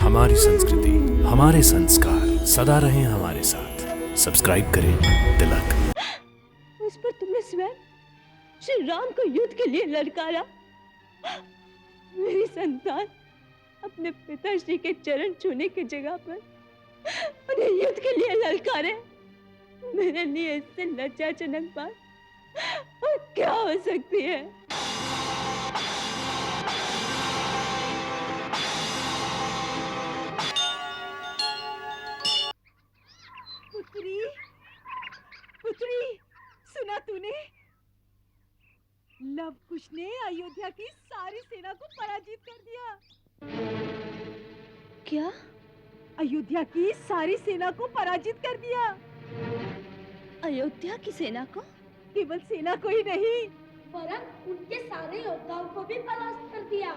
हमारी संस्कृति, हमारे संस्कार सदा रहें हमारे साथ। सब्सक्राइब करें तिलक। उस पर तुमने स्वयं श्री राम को युद्ध के लिए ललकारा। मेरी संतान अपने पिताश्री के चरण छूने की जगह पर उन्हें युद्ध के लिए ललकारे। मेरे लिए इससे लज्जाजनक बात और क्या हो सकती है? पुत्री, पुत्री, सुना तूने? लव कुश ने अयोध्या की सारी सेना को पराजित कर दिया। क्या? अयोध्या की सारी सेना को पराजित कर दिया। अयोध्या की सेना को? केवल सेना को ही नहीं, वरन उनके सारे योद्धाओं को भी परास्त कर दिया।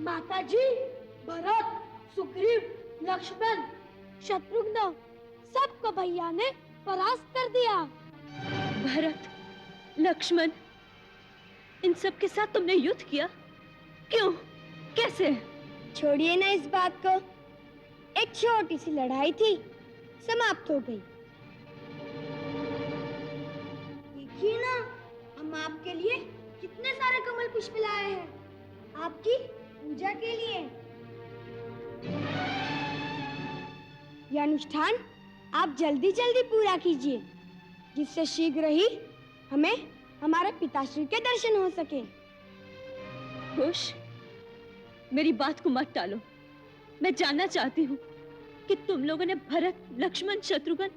माताजी, भरत, सुग्रीव, लक्ष्मण, शत्रुघ्न, सबको भैया ने परास्त कर दिया। भरत, लक्ष्मण, इन सब के साथ तुमने युद्ध किया? क्यों? कैसे? छोड़िए ना इस बात को। एक छोटी सी लड़ाई थी, समाप्त हो गई। देखिए ना, हम आपके लिए कितने सारे कमल पुष्प लाए हैं, आपकी पूजा के लिए। यह अनुष्ठान आप जल्दी जल्दी पूरा कीजिए, जिससे शीघ्र ही हमें हमारे पिताश्री के दर्शन हो सके। खुश, मेरी बात को मत टालो। मैं जानना चाहती हूँ कि तुम लोगों ने भरत, लक्ष्मण, शत्रुघ्न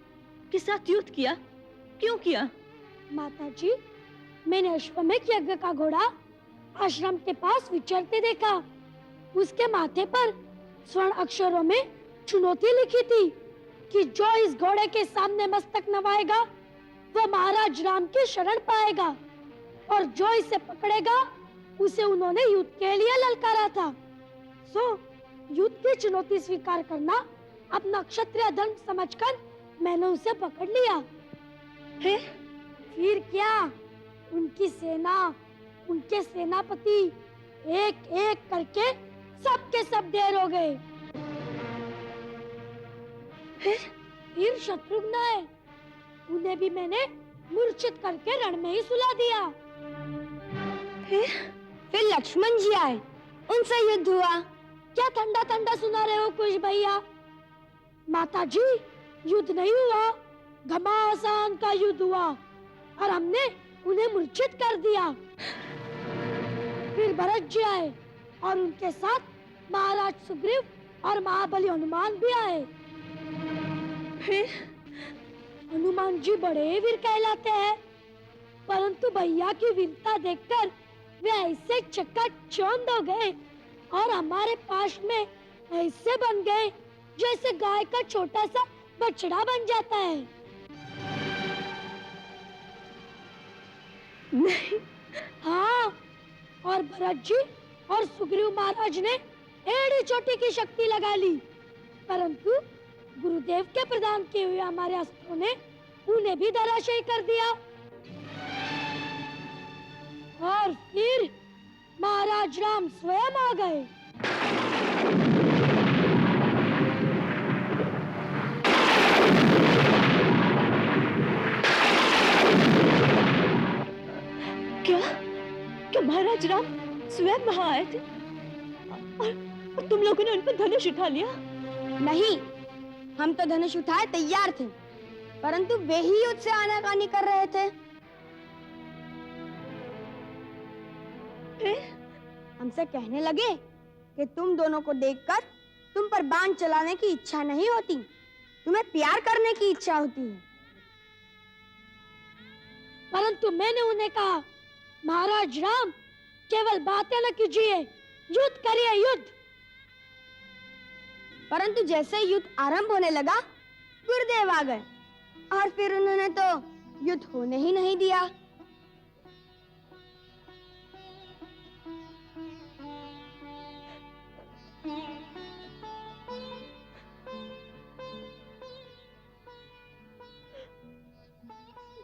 के साथ युद्ध किया, क्यों किया? माताजी, मैंने अश्वमेध यज्ञ का घोड़ा आश्रम के पास विचरते देखा। उसके माथे पर स्वर्ण अक्षरों में चुनौती लिखी थी कि जो इस घोड़े के सामने मस्तक नवाएगा वह महाराज राम की शरण पाएगा, और जो इसे पकड़ेगा उसे उन्होंने युद्ध के लिए ललकारा था। सो युद्ध की चुनौती स्वीकार करना अपना क्षत्रिय धर्म समझकर मैंने उसे पकड़ लिया। फिर क्या, उनकी सेना, उनके सेनापति एक एक करके सबके सब ढेर हो गए। फिर शत्रुघ्न आए, उन्हें भी मैंने मूर्छित करके रण में ही सुला दिया। फिर लक्ष्मण जी आए, उनसे युद्ध हुआ। क्या ठंडा ठंडा सुना रहे हो कुछ भैया? माताजी, युद्ध नहीं हुआ, घमासान का युद्ध हुआ और हमने उन्हें मूर्छित कर दिया। फिर भरत जी आए और उनके साथ महाराज सुग्रीव और महाबली हनुमान भी आए। फिर हनुमान जी बड़े वीर कहलाते हैं, परंतु भैया की वीरता देखकर वे ऐसे चकाचौंध हो गए और हमारे पास में ऐसे बन गए जैसे गाय का छोटा सा बछड़ा बन जाता है। नहीं। हाँ, और भरत जी और सुग्रीव महाराज ने एड़ी चोटी की शक्ति लगा ली, परंतु गुरुदेव के प्रदान किए हुए हमारे अस्त्रों ने उन्हें भी धराशायी कर दिया। और फिर महाराज राम स्वयं आ गए। क्या? क्या महाराज राम स्वयं वहां आए थे और तुम लोगों ने उन पर धनुष उठा लिया? नहीं, हम तो धनुष उठाए तैयार थे, परंतु वे ही युद्ध से आनाकानी कर रहे थे। हमसे कहने लगे कि तुम दोनों को देखकर तुम पर बाण चलाने की इच्छा नहीं होती, तुम्हें प्यार करने की इच्छा होती है। परंतु मैंने उन्हें कहा, महाराज राम, केवल बातें न कीजिए, युद्ध करिए, युद्ध। परंतु जैसे युद्ध आरंभ होने लगा, गुरुदेव आ गए और फिर उन्होंने तो युद्ध होने ही नहीं दिया।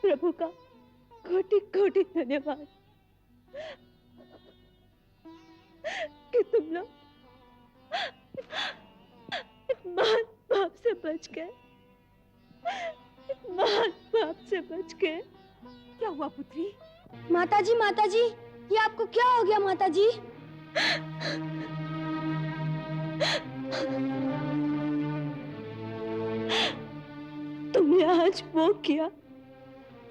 प्रभु का कोटि कोटि धन्यवाद कि तुम लोग एक महान पाप से बच गए, एक महान पाप से बच गए। क्या हुआ पुत्री? माताजी, ये आपको क्या हो गया माताजी? तुमने आज वो किया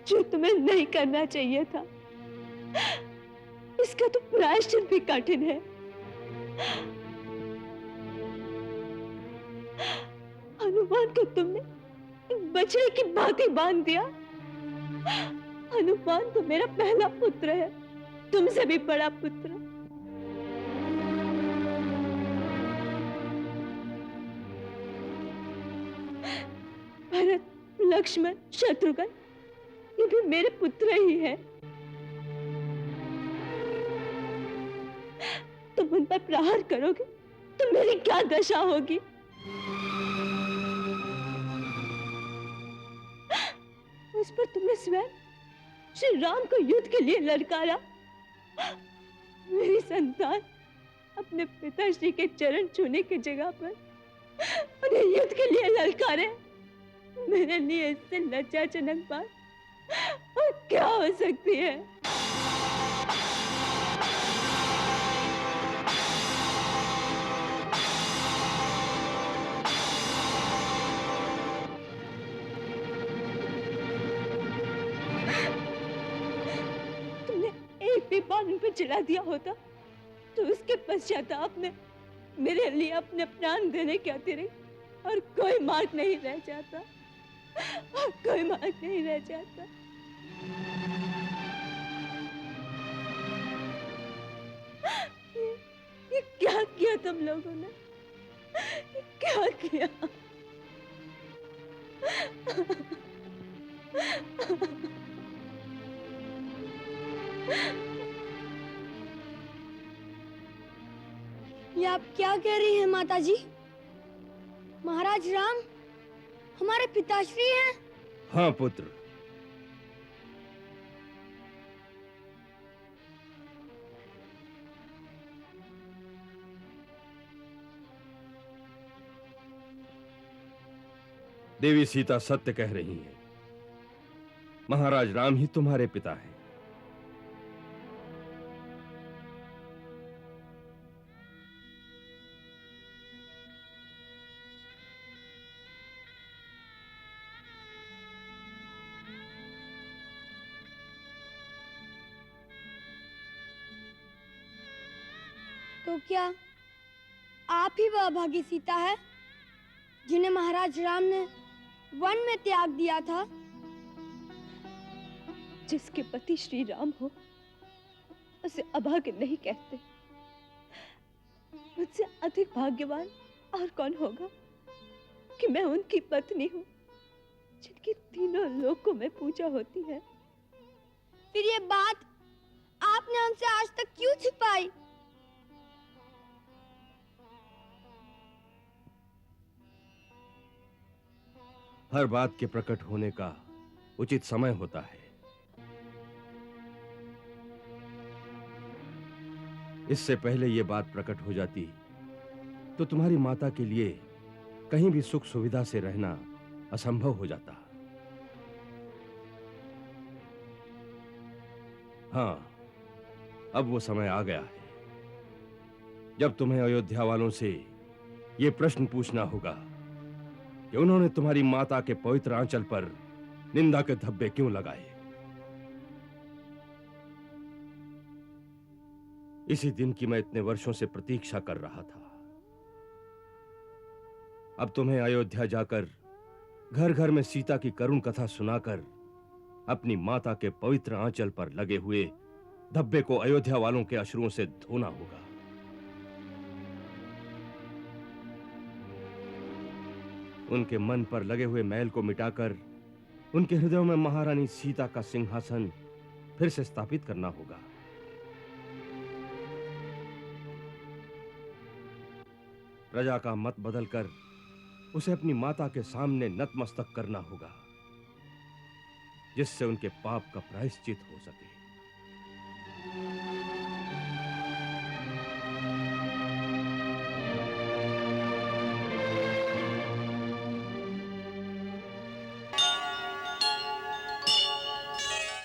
जो तुम्हें नहीं करना चाहिए था। इसका तो प्रायश्चित भी कठिन है। हनुमान को तुमने एक बछड़े की भांति बांध दिया। हनुमान तो मेरा पहला पुत्र है, तुमसे भी बड़ा पुत्र। भरत, लक्ष्मण, शत्रुघ्न, ये भी मेरे पुत्र ही है। तुम उन पर प्रहार करोगे तो मेरी क्या दशा होगी? उस पर तुमने स्वयं श्री राम को युद्ध के लिए ललकारा। मेरी संतान अपने पिताश्री के चरण छूने की जगह पर उन्हें युद्ध के लिए ललकारे। मेरे लिए इससे लज्जाजनक बात और क्या हो सकती है? तुमने एक भी बार उन पर चिढ़ा दिया होता तो उसके पश्चाताप में मेरे लिए अपने प्राण देने के अतिरिक्त और कोई मार्ग नहीं रह जाता, और कोई मार्ग नहीं रह जाता। ये क्या किया तुम लोगों ने? ये क्या किया? ये आप क्या कह रही हैं माताजी? महाराज राम हमारे पिताश्री हैं। हाँ पुत्र, देवी सीता सत्य कह रही हैं। महाराज राम ही तुम्हारे पिता हैं। तो क्या आप ही वह अभागी सीता है जिन्हें महाराज राम ने वन में त्याग दिया था? जिसके पति श्री राम हो उसे अभागे नहीं कहते। मुझसे अधिक भाग्यवान और कौन होगा कि मैं उनकी पत्नी हूँ जिनकी तीनों लोकों में पूजा होती है। फिर ये बात आपने हमसे आज तक क्यों छिपाई? हर बात के प्रकट होने का उचित समय होता है। इससे पहले ये बात प्रकट हो जाती तो तुम्हारी माता के लिए कहीं भी सुख सुविधा से रहना असंभव हो जाता। हाँ, अब वो समय आ गया है जब तुम्हें अयोध्या वालों से ये प्रश्न पूछना होगा कि उन्होंने तुम्हारी माता के पवित्र आंचल पर निंदा के धब्बे क्यों लगाए। इसी दिन की मैं इतने वर्षों से प्रतीक्षा कर रहा था। अब तुम्हें अयोध्या जाकर घर घर में सीता की करुण कथा सुनाकर अपनी माता के पवित्र आंचल पर लगे हुए धब्बे को अयोध्या वालों के अश्रुओं से धोना होगा। उनके मन पर लगे हुए मैल को मिटाकर उनके हृदयों में महारानी सीता का सिंहासन फिर से स्थापित करना होगा। प्रजा का मत बदलकर उसे अपनी माता के सामने नतमस्तक करना होगा जिससे उनके पाप का प्रायश्चित हो सके।